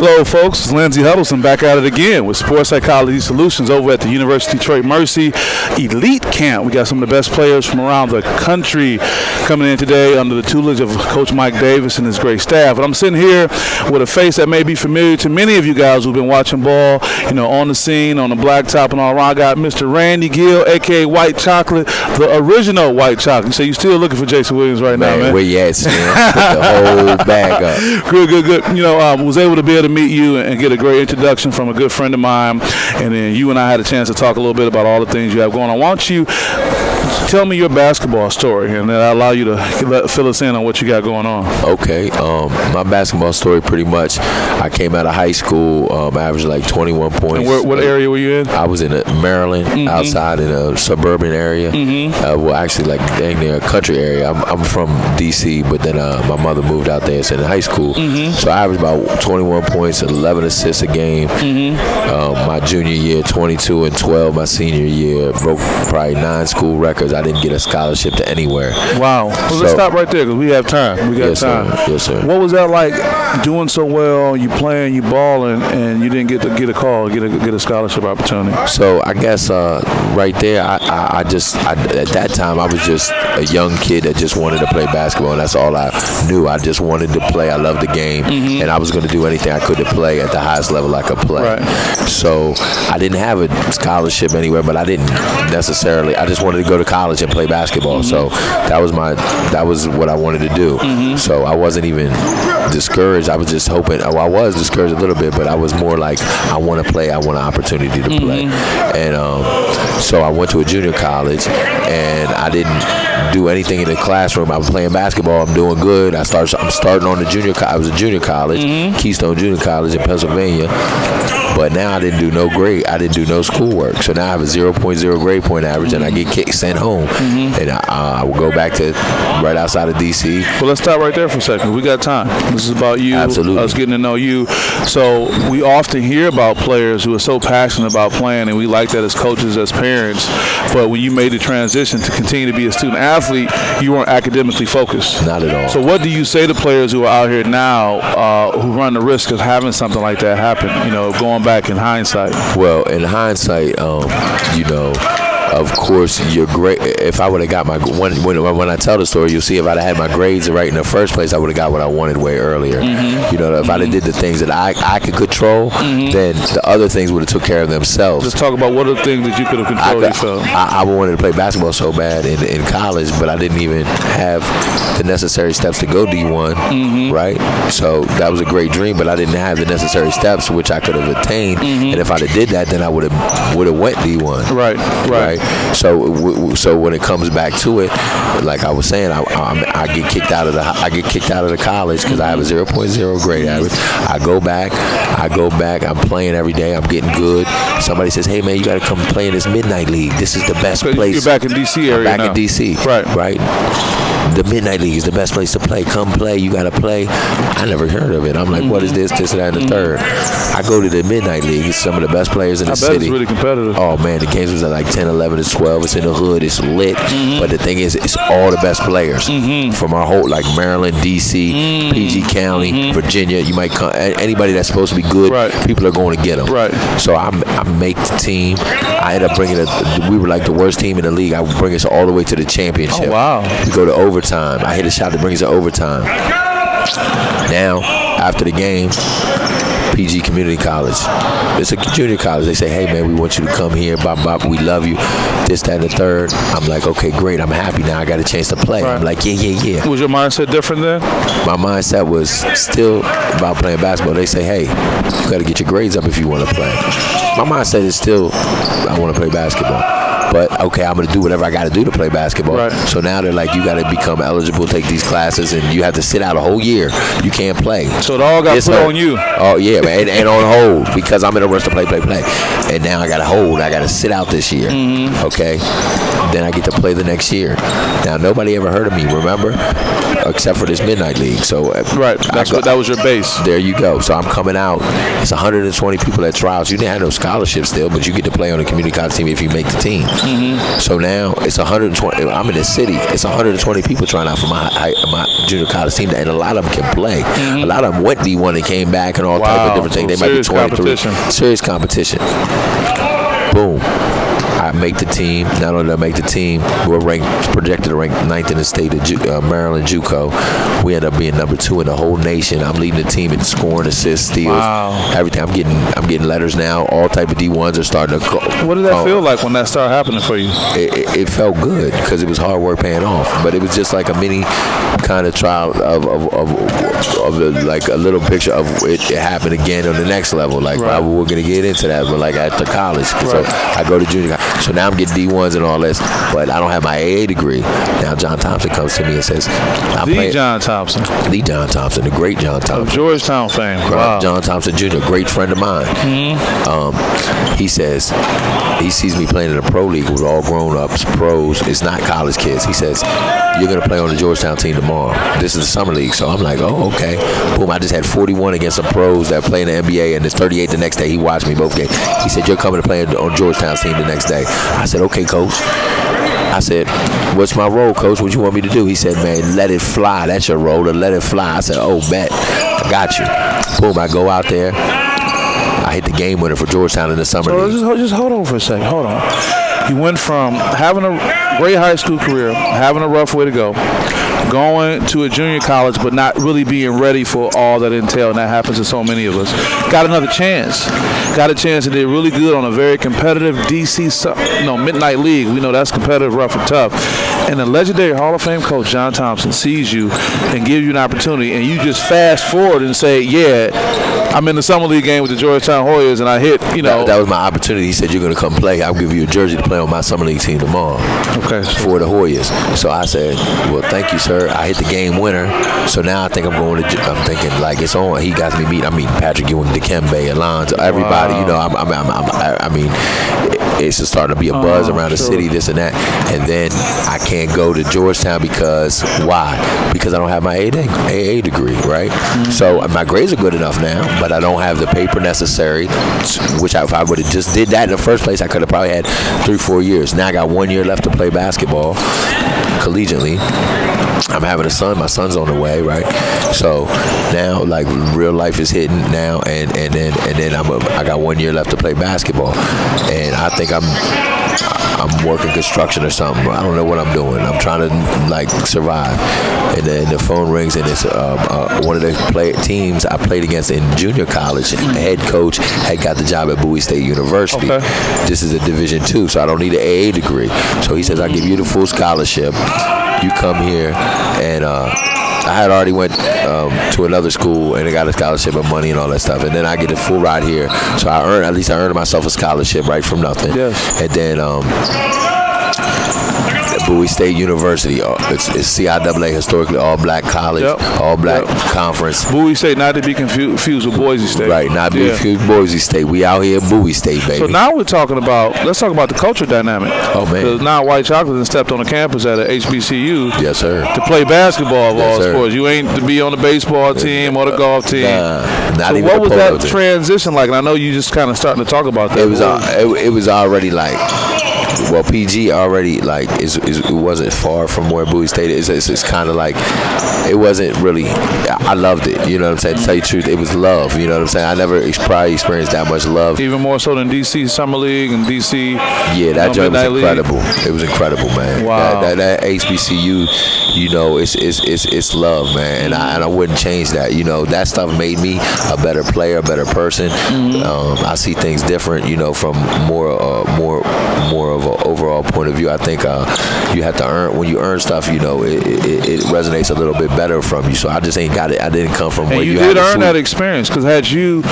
Hello, folks. It's Lindsey Huddleston back at it again with Sports Psychology Solutions over at the University of Detroit Mercy Elite Camp. We got some of the best players from around the country coming in today under the tutelage of Coach Mike Davis and his great staff. And I'm sitting here with a face that may be familiar to many of you guys who've been watching ball, on the scene, on the blacktop and all around. I got Mr. Randy Gill, a.k.a. White Chocolate, the original White Chocolate. So you're still looking for Jason Williams right now, man? Where you at, man? Put the whole bag up. Good. Was able to be able to meet you and get a great introduction from a good friend of mine, and then you and I had a chance to talk a little bit about all the things you have going on. Why don't you tell me your basketball story, and then I'll allow you to fill us in on what you got going on. Okay. My basketball story, pretty much, I came out of high school, averaged like 21 points. And what area were you in? I was in Maryland, outside in a suburban area. Actually, like dang near a country area. I'm from D.C., but then my mother moved out there, so in high school. So I averaged about 21 points, 11 assists a game. My junior year, 22 and 12. My senior year, broke probably 9 school records. I didn't get a scholarship to anywhere. Wow. Well, let's stop right there because we have time. We got time. Yes, sir. What was that like, doing so well, you playing, you balling, and you didn't get a call, get a scholarship opportunity? So I guess right there, I just at that time I was just a young kid that just wanted to play basketball, and that's all I knew. I just wanted to play. I loved the game, and I was going to do anything I could to play at the highest level I could play. Right. So I didn't have a scholarship anywhere, but I didn't necessarily. I just wanted to go to college and play basketball. So that was what I wanted to do. So I wasn't even discouraged. I was just hoping. I was discouraged a little bit, but I was more like, I want to play. I want an opportunity to play. And so I went to a junior college, and I didn't do anything in the classroom. I was playing basketball. I'm doing good. I'm starting on the junior. I was a junior college, Keystone Junior College in Pennsylvania. But now I didn't do no grade. I didn't do no schoolwork. So now I have a 0.0 grade point average, and I get sent home. And I will go back to right outside of D.C. Well, let's stop right there for a second. We got time. This is about you, Absolutely. Us getting to know you. So we often hear about players who are so passionate about playing, and we like that as coaches, as parents. But when you made the transition to continue to be a student athlete, you weren't academically focused. Not at all. So what do you say to players who are out here now who run the risk of having something like that happen, going back in hindsight? Well, in hindsight, of course, you're great. If I would have got when I tell the story, you'll see if I'd have had my grades right in the first place, I would have got what I wanted way earlier. If I'd have did the things that I could control, then the other things would have took care of themselves. Let's talk about what are the things that you could have controlled. I wanted to play basketball so bad in college, but I didn't even have the necessary steps to go D1, right? So that was a great dream, but I didn't have the necessary steps which I could have attained. And if I'd have did that, then I would have went D1. Right. So when it comes back to it, like I was saying, I get kicked out of the college because I have a 0.0 grade average. I go back. I'm playing every day. I'm getting good. Somebody says, "Hey man, you got to come play in this Midnight League. This is the best place." You're back in DC area now. Back in DC. Right. The Midnight League is the best place to play. Come play. You got to play. I never heard of it. I'm like, what is this, and that, and the third. I go to the Midnight League. It's some of the best players in the city. I bet it's really competitive. Oh, man, the games was at like 10, 11, and 12. It's in the hood. It's lit. But the thing is, it's all the best players from our whole, like Maryland, D.C., PG County, Virginia. You might come. Anybody that's supposed to be good, people are going to get them. Right. So I make the team. I end up bringing we were like the worst team in the league. I would bring us all the way to the championship. Oh, wow. We go to overtime. I hit a shot that brings us to overtime. Now, after the game, PG Community College. It's a junior college. They say, "Hey, man, we want you to come here. Bop, bop. We love you." This, that, and the third. I'm like, okay, great. I'm happy now. I got a chance to play. Right. I'm like, yeah. Was your mindset different then? My mindset was still about playing basketball. They say, "Hey, you got to get your grades up if you want to play." My mindset is still, I want to play basketball. But, okay, I'm going to do whatever I got to do to play basketball. Right. So now they're like, you got to become eligible, take these classes, and you have to sit out a whole year. You can't play. So it all got put on you. Oh, yeah, man. And on hold because I'm in a rush to play. And now I got to hold. I got to sit out this year. Okay? Then I get to play the next year. Now, nobody ever heard of me, remember? except for this midnight league. So right, that was your base. There you go. So I'm coming out. It's 120 people at trials. You didn't have no scholarship still, but you get to play on the community college team if you make the team. Mm-hmm. So now it's 120. I'm in the city. It's 120 people trying out for my junior college team, and a lot of them can play. Mm-hmm. A lot of them went D1 and came back and all type of different things. They might be 23. Serious competition. Boom. I make the team. Not only did I make the team, we're projected to rank 9th in the state of Maryland JUCO. We end up being number 2 in the whole nation. I'm leading the team in scoring, assists, steals, everything. I'm getting letters now. All type of D1s are starting to go. What did that feel like when that started happening for you? It felt good because it was hard work paying off. But it was just like a mini kind of trial of like a little picture of it happened again on the next level. Like we're gonna get into that, but like after college. Right. So I go to junior college. So now I'm getting D1s and all this, but I don't have my AA degree. Now John Thompson comes to me and says, John Thompson, the great John Thompson. Of Georgetown fame. Wow. John Thompson Jr., great friend of mine. Mm-hmm. He says, he sees me playing in the pro league with all grown-ups, pros. It's not college kids. He says, you're going to play on the Georgetown team tomorrow. This is the summer league. So I'm like, oh, okay. Boom, I just had 41 against some pros that play in the NBA, and it's 38 the next day. He watched me both games. He said, you're coming to play on Georgetown's team the next day. I said, okay, coach. I said, what's my role, coach? What you want me to do? He said, man, let it fly. That's your role, to let it fly. I said, oh, bet. I got you. Boom, I go out there. I hit the game winner for Georgetown in the summer league. Just hold on for a second. Hold on. You went from having a great high school career, having a rough way to go, going to a junior college, but not really being ready for all that entailed, and that happens to so many of us. Got another chance. Got a chance and did really good on a very competitive midnight league. We know that's competitive, rough and tough. And the legendary Hall of Fame coach, John Thompson, sees you and gives you an opportunity, and you just fast forward and say, yeah, I'm in the summer league game with the Georgetown Hoyas, and I hit, That was my opportunity. He said, you're going to come play. I'll give you a jersey to play on my summer league team tomorrow. Okay. For the Hoyas. So I said, well, thank you, sir. I hit the game winner. So now I think I'm thinking, like, it's on. He got me meeting Patrick Ewing, Dikembe, Alonzo, everybody. Wow. I mean, it's just starting to be a buzz around the city, this and that. And then I can't go to Georgetown because, why? Because I don't have my AA degree, right? Mm-hmm. So my grades are good enough now, but I don't have the paper necessary, which if I would have just did that in the first place, I could have probably had 3-4 years. Now I got 1 year left to play basketball collegiately. I'm having a son. My son's on the way, right? So now, like, real life is hitting now, and then I got 1 year left to play basketball, and I think I'm working construction or something. I don't know what I'm doing. I'm trying to, like, survive. And then the phone rings, and it's one of the teams I played against in junior college. The head coach had got the job at Bowie State University. Okay. This is a Division II, so I don't need an AA degree. So he says, I'll give you the full scholarship. You come here, and I had already went to another school, and I got a scholarship and money and all that stuff, and then I get a full ride here. So I earned myself a scholarship right from nothing. Yes. And then Bowie State University. It's CIAA, historically all-black college, all-black conference. Bowie State, not to be confused with Boise State. Right, not to be confused with Boise State. We out here at Bowie State, baby. So now let's talk about the culture dynamic. Oh, man. Because now White Chocolate has stepped on the campus at a HBCU. Yes, sir. To play basketball of all sports. You ain't to be on the baseball team or the golf team. Nah, not so even what was that transition like? And I know you just kind of starting to talk about that. It was already like, well, PG already, like, it wasn't far from where Bowie State is. It's kind of like, it wasn't really, I loved it, you know what I'm saying? To tell you the truth, it was love, you know what I'm saying? I never probably experienced that much love. Even more so than DC Summer League and DC. Yeah, that joint was incredible. It was incredible, man. Wow. That HBCU, you know, it's love, man, and I wouldn't change that. You know, that stuff made me a better player, a better person. Mm-hmm. I see things different, you know, from more of an overall point of view. I think you have to earn, when you earn stuff, you know, it resonates a little bit better from you. So I just ain't got it. I didn't come from where you did earn that experience, because had you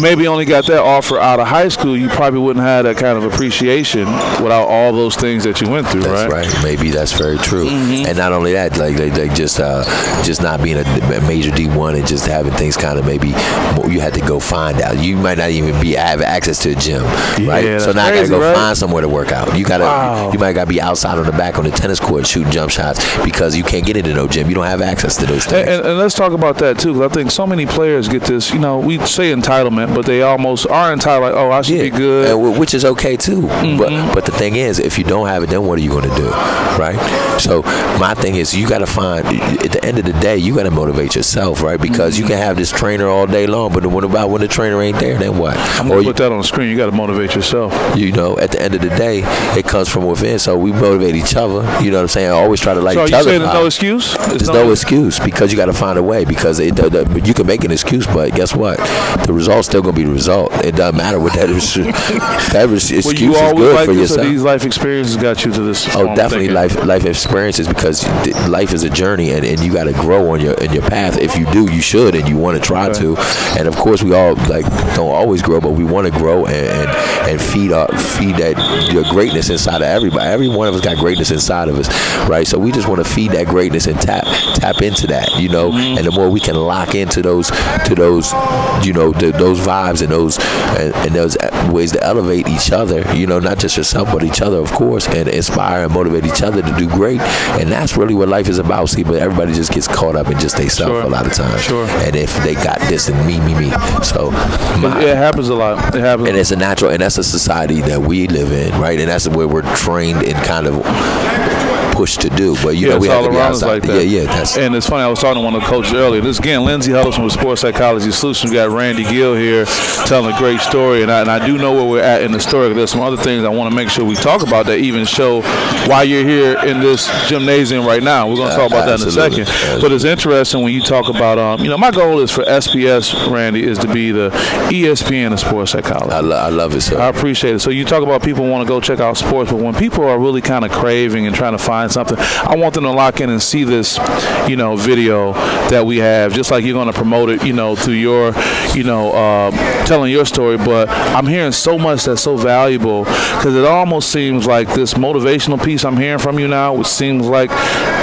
maybe only got that offer out of high school, you probably wouldn't have that kind of appreciation without all those things that you went through. That's right. Maybe that's very true. Mm-hmm. And not only that, like they just not being a major D1 and just having things kind of maybe you had to go find out. You might not even have access to a gym, right? Yeah, so now I got to go find somewhere to work out. You might gotta be outside on the back on the tennis court shooting jump shots because you can't get into no gym. You don't have access to those things. And let's talk about that too, because I think so many players get this. We say entitlement, but they almost are entitled. Like, I should be good, which is okay too. But the thing is, if you don't have it, then what are you going to do, right? So my thing is, you got to find. At the end of the day, you got to motivate yourself, right? Because you can have this trainer all day long, but what about when the trainer ain't there? Then what? I'm gonna put that on the screen. You got to motivate yourself. At the end of the day, it comes from within. So we motivate each other. You know what I'm saying? I always try to each other. So are you saying there's no excuse? There's no excuse because you got to find a way. Because you can make an excuse, but guess what? The result's still gonna be the result. It doesn't matter what that is. That excuse is good for yourself. These life experiences got you to this. Definitely life experiences, because life is a journey, and you got to grow in your path. If you do, you should, and you want to try to. And of course, we all don't always grow, but we want to grow and feed that your greatness inside of everybody. Every one of us got greatness inside of us, right? So we just want to feed that greatness and tap into that, And the more we can lock into those vibes and those ways to elevate each other, not just yourself but each other, of course, and inspire and motivate each other to do great. And that's really what life is about. See, but everybody just gets caught up in just they self a lot of times. Sure. And if they got this and me. So it happens a lot. It happens. And it's a natural, and that's a society that we live in, right? And that's where we're trained and kind of pushed to do, but we have to be outside. Like that. And it's funny, I was talking to one of the coaches earlier. This again, Lindsey Huddleston with Sports Psychology Solutions. We got Randy Gill here telling a great story, and I do know where we're at in the story. There's some other things I want to make sure we talk about that even show why you're here in this gymnasium right now. We're going to talk about that in a second. Absolutely. But it's interesting when you talk about, my goal is for SPS, Randy, is to be the ESPN of sports psychology. I love it, sir. I appreciate it. So you talk about people want to go check out sports, but when people are really kind of craving and trying to find something, I want them to lock in and see this, video that we have, just like you're going to promote it, through your, telling your story. But I'm hearing so much that's so valuable, because it almost seems like this motivational piece I'm hearing from you now, which seems like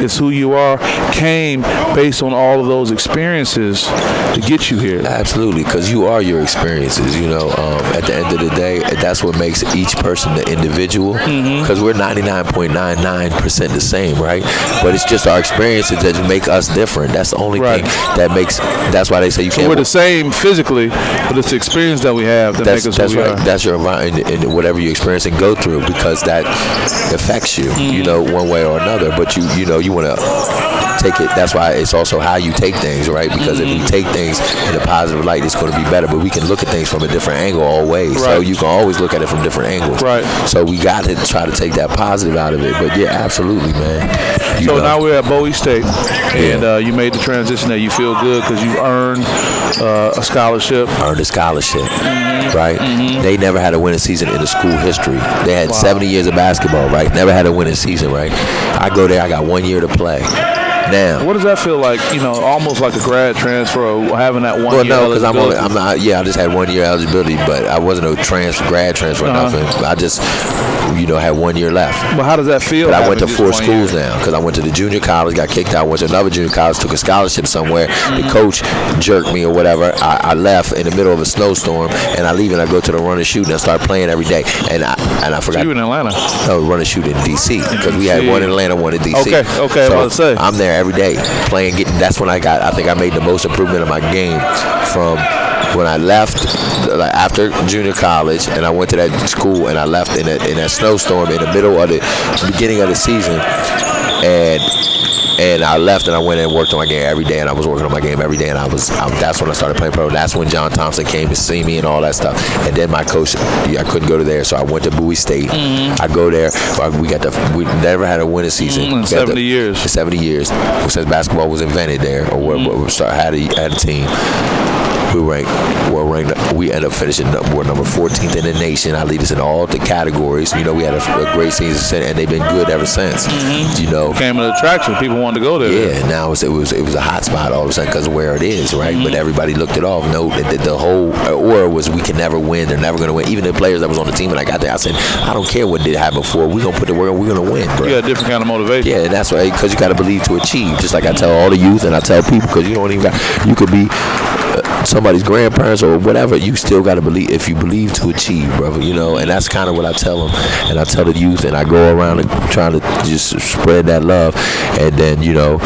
it's who you are, came based on all of those experiences to get you here. Absolutely, because you are your experiences, at the end of the day, that's what makes each person the individual, because we're 99.99% the same, right? But it's just our experiences that make us different. That's the only thing that makes. That's why they say you can't. So we're the same physically, but it's the experience that we have that makes us who we are. That's your environment and whatever you experience and go through, because that affects you, one way or another. But you want to take it. That's why it's also how you take things, right? Because if we take things in a positive light, it's going to be better. But we can look at things from a different angle always. Right. So you can always look at it from different angles. Right. So we got to try to take that positive out of it. But yeah, absolutely, man. So now we're at Bowie State, and you made the transition that you feel good because you earned a scholarship. Earned a scholarship, right? They never had a winning season in the school history. They had 70 years of basketball, right? Never had a winning season, right? I go there, I got 1 year to play. Now, what does that feel like? Almost like a grad transfer, or having that 1 year. Well, no, because I'm not. Yeah, I just had 1 year eligibility, but I wasn't a grad transfer or nothing. I just, had 1 year left. But how does that feel? But I went to 4 schools now, because I went to the junior college, got kicked out, went to another junior college, took a scholarship somewhere. The coach jerked me or whatever. I left in the middle of a snowstorm, and I leave and I go to the run and shoot, and I start playing every day. And I forgot. So you in Atlanta? No, run and shoot in D.C. because we had one in Atlanta, one in D.C. Okay. So I was about to say. I'm there every day playing, that's when I think I made the most improvement of my game from when I left after junior college, and I went to that school, and I left in that snowstorm in the middle of the beginning of the season, and I left and I went and worked on my game every day, and I was working on my game every day, and that's when I started playing pro. That's when John Thompson came to see me and all that stuff. And then my coach, I couldn't go to there, so I went to Bowie State. I go there. We never had a winning season. 70 years. 70 years since basketball was invented there, or had a team. We ended up finishing we're number 14th in the nation. I lead us in all the categories. We had a great season, and they've been good ever since. Became an attraction. People wanted to go there. Yeah, now it was a hot spot all of a sudden because of where it is, right? But everybody looked it off. No, the whole aura was we can never win. They're never going to win. Even the players that was on the team when I got there, I said, I don't care what did happen before. We're going to put the work in. We're going to win, bro. You got a different kind of motivation. Yeah, and that's why, because you got to believe to achieve. Just like I tell all the youth and I tell people, because you don't even got, you could be somebody's grandparents or whatever, you still got to believe. If you believe to achieve, brother, you know, and that's kind of what I tell them, and I tell the youth, and I go around and trying to just spread that love, and then, you know,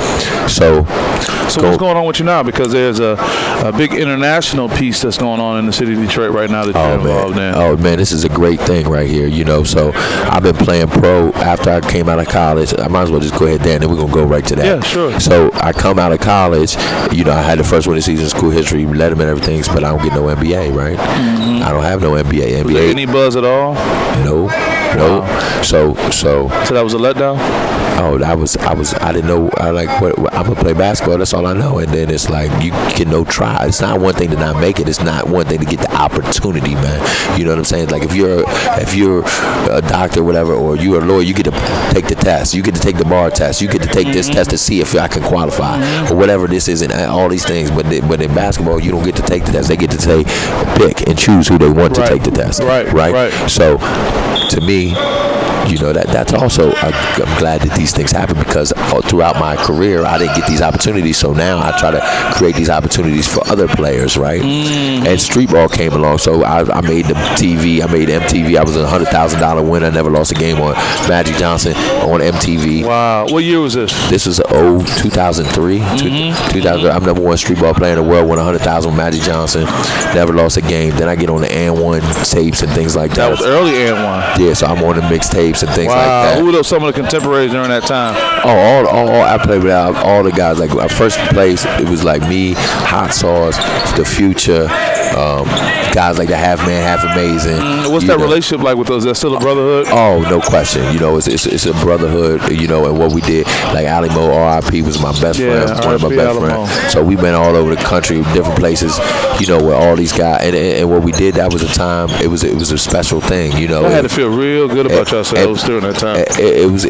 so what's going on with you now? Because there's a big international piece that's going on in the city of Detroit right now that you're involved in. Oh man, this is a great thing right here, you know. So I've been playing pro after I came out of college. I might as well just go ahead there, and then we're gonna go right to that. Yeah, sure. So I come out of college, you know, I had the first winning season in school history, led them and everything, but I don't get no NBA, right? Mm-hmm. I don't have no NBA. Was there any buzz at all? No. Wow. So that was a letdown? Oh, I didn't know. I'm gonna play basketball. That's all I know. And then it's like you can no try. It's not one thing to not make it. It's not one thing to get the opportunity, man. You know what I'm saying? Like if you're a doctor, or whatever, or you're a lawyer, you get to take the test. You get to take the bar test. You get to take this test to see if I can qualify or whatever this is, and all these things. But in basketball, you don't get to take the test. They get to pick and choose who they want to take the test. Right. So to me, you know, that's also, I'm glad that these things happen, because throughout my career I didn't get these opportunities, so now I try to create these opportunities for other players, right? And Streetball came along, so I made the TV, I made MTV. I was a $100,000 winner, never lost a game on Magic Johnson on MTV. Wow. What year was this? This was 2003. 2000. I'm #1 Streetball player in the world, won $100,000 with Magic Johnson, never lost a game. Then I get on the and1 tapes and things like that. That was early and1. Yeah, so I'm on the mixtapes and things like that. Who were some of the contemporaries during that time? All I played with all the guys. Like our first place, it was like me, Hot Sauce, The Future, guys like the Half Man, Half Amazing. What's that relationship like with those? Is that still a brotherhood? Oh, no question. You know, it's a brotherhood. You know, and what we did, like Ali Mo, R.I.P. was my best friend, one of my best friends. So we've been all over the country, different places. You know, where all these guys, and what we did, that was a time. It was a special thing. You know, I had to feel real good about yourselves during that time. It was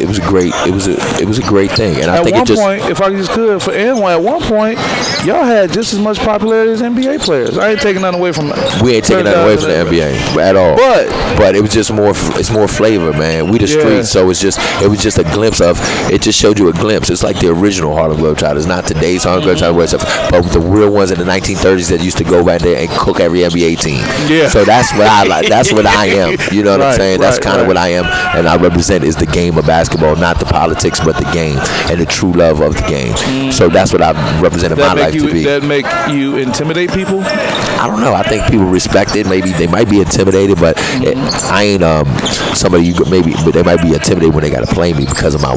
a great thing, and I think at one point, if I just could, for N1, at one point, y'all had just as much popularity as NBA players. I ain't taking nothing away from that. We ain't taking nothing away from the NBA at all. But it was just more. It's more flavor, man. We the streets, so it was just a glimpse of. It just showed you a glimpse. It's like the original Harlem Globetrotters, not today's Harlem Globetrotters, but the real ones in the 1930s that used to go back there and cook every NBA team. Yeah. So that's what I like. That's what I am. You know what I'm saying? That's kind of what I am, and I represent is the game of basketball, not the politics, but the game and the true love of the game. So that's what I represent in my life to be. That make you intimidate people? I don't know. I think people respect it. Maybe they might be intimidated, but I ain't somebody but they might be intimidated when they got to play me because of my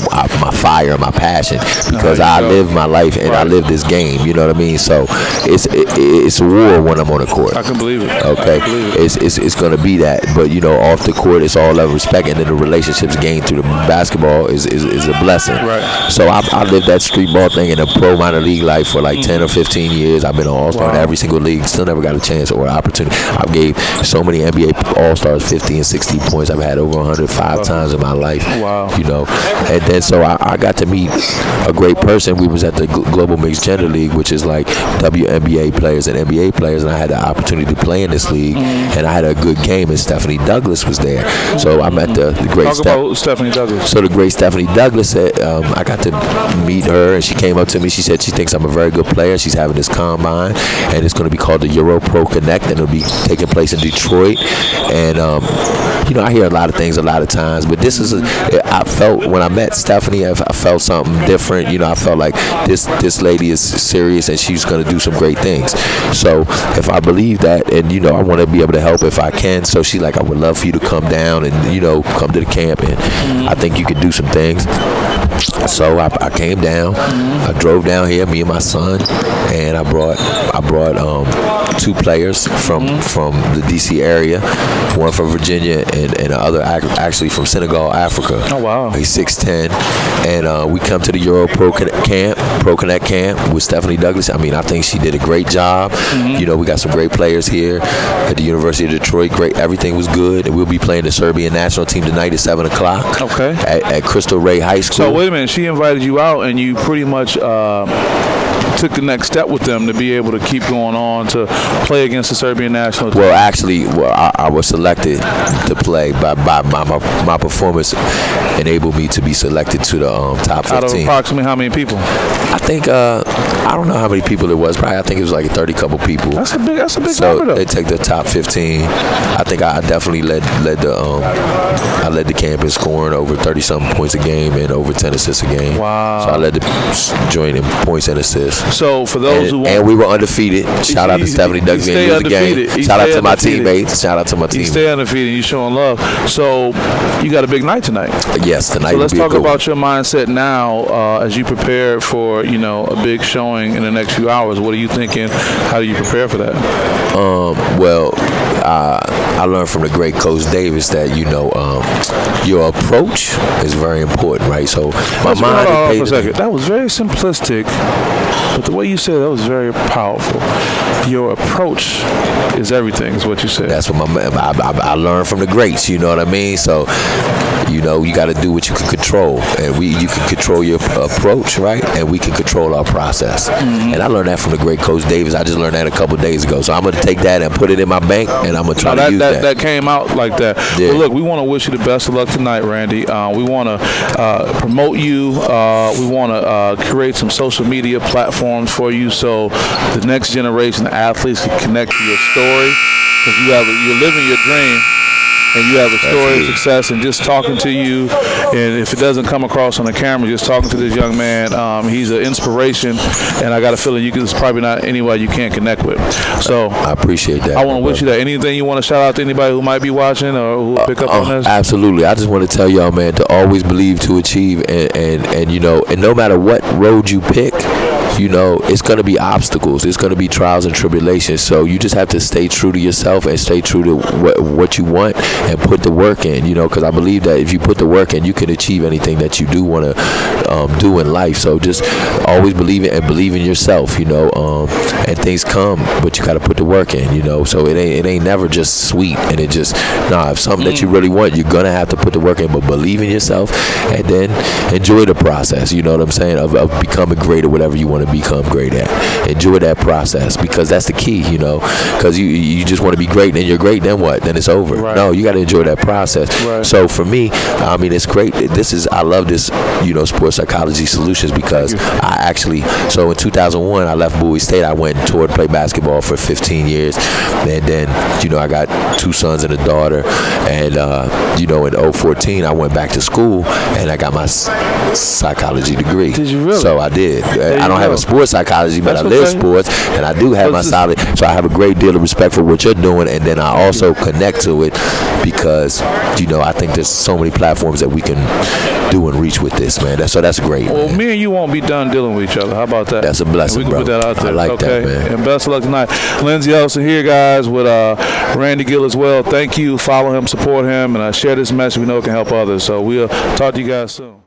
fire and my passion, because I live my life and I live this game. You know what I mean? So it's a war when I'm on the court. I can believe it. Okay, it's going to be that, but you know, off the court, it's all love, respect, and then the relationships gained through the basketball is a blessing. Right. So I lived that street ball thing in a pro minor league life for like 10 or 15 years. I've been an all-star in every single league. Still never got a chance or an opportunity. I gave so many NBA all-stars 50 and 60 points. I've had over 105 times in my life. Wow. You know, and then so I got to meet a great person. We was at the Global Mixed Gender League, which is like WNBA players and NBA players, and I had the opportunity to play in this league, and I had a good game, and Stephanie Douglas was there. So I met the great Stephanie Douglas. So the great Stephanie Douglas said, I got to meet her, and she came up to me. She said she thinks I'm a very good player. She's having this combine, and it's going to be called the Euro Pro Connect, and it'll be taking place in Detroit. And you know, I hear a lot of things a lot of times, but this is I felt when I met Stephanie, I felt something different. You know, I felt like this lady is serious, and she's going to do some great things. So if I believe that, and you know, I want to be able to help if I can. So she's like, I would love for you to come down and, you know, come to the camp, and I think you could do some things. So I came down. I drove down here, me and my son, and I brought 2 players from the DC area, one from Virginia and the other actually from Senegal, Africa. Oh wow! He's 6'10", and we come to the Euro Pro Connect camp with Stephanie Douglas. I mean, I think she did a great job. You know, we got some great players here at the University of Detroit. Great, everything was good, and we'll be playing the Serbian national team tonight at 7:00. Okay. At Crystal Ray High School. So wait a minute, she invited you out, and you pretty much took the next step with them to be able to keep going on to play against the Serbian national team? Well, actually, I was selected to play by my performance enabled me to be selected to the top 15. Out of approximately how many people? I think I don't know how many people it was. Probably I think it was like 30 couple people. That's a big number though. So they take the top 15. I think I definitely led the camp in scoring over 30-something points a game and over 10 assists a game. Wow. So I led the joint in points and assists. So for those and we were undefeated. Shout out to Stephanie Ducks. We didn't lose the game. Shout out to my teammates. Shout out to my team. You stay undefeated. You showing love. So you got a big night tonight. Yes, tonight. So let's talk about your mindset now as you prepare for a big showing in the next few hours. What are you thinking? How do you prepare for that? Well, I learned from the great Coach Davis that your approach is very important, right? So my mind. Hold on for a second. That was very simplistic, but the way you said that was very powerful. Your approach is everything, is what you said. That's what I learned from the greats. You know what I mean? So. You got to do what you can control, and you can control your approach, right? And we can control our process. Mm-hmm. And I learned that from the great Coach Davis. I just learned that a couple days ago. So I'm going to take that and put it in my bank, and I'm going to try to use that. That came out like that. Yeah. Well, look, we want to wish you the best of luck tonight, Randy. We want to promote you. We want to create some social media platforms for you so the next generation of athletes can connect to your story, because you're living your dream. And you have a story of success, and just talking to you, and if it doesn't come across on the camera, just talking to this young man, he's an inspiration, and I got a feeling there's probably not anyone you can't connect with. So I appreciate that. I want to wish you that. Anything you want to shout out to anybody who might be watching or who will pick up on this? Absolutely. I just want to tell y'all, man, to always believe to achieve, and no matter what road you pick, it's going to be obstacles. It's going to be trials and tribulations. So you just have to stay true to yourself and stay true to what you want and put the work in, because I believe that if you put the work in, you can achieve anything that you do want to do in life. So just always believe it and believe in yourself, and things come, but you got to put the work in, So it ain't never just sweet, and if something that you really want, you're going to have to put the work in, but believe in yourself and then enjoy the process, you know what I'm saying, of becoming great or whatever you want to become great at. Enjoy that process, because that's the key, because you just want to be great, and you're great, then what? Then it's over. Right. No, you got to enjoy that process. Right. So for me, it's great. I love this, sports psychology solutions, because so in 2001, I left Bowie State. I went and toured, played basketball for 15 years, and then, I got 2 sons and a daughter, and, in 2014, I went back to school, and I got my psychology degree. Did you really? So I did. I don't have a sports psychology, but I live sports, and I do have my solid. So I have a great deal of respect for what you're doing, and then I also connect to it because, I think there's so many platforms that we can do and reach with this, man. That's great. Well, man. Me and you won't be done dealing with each other. How about that? That's a blessing, we can bro. Put that out there. I like that, man. And best of luck tonight. Lindsey Elson here, guys, with Randy Gill as well. Thank you. Follow him, support him, and share this message. We know it can help others. So we'll talk to you guys soon.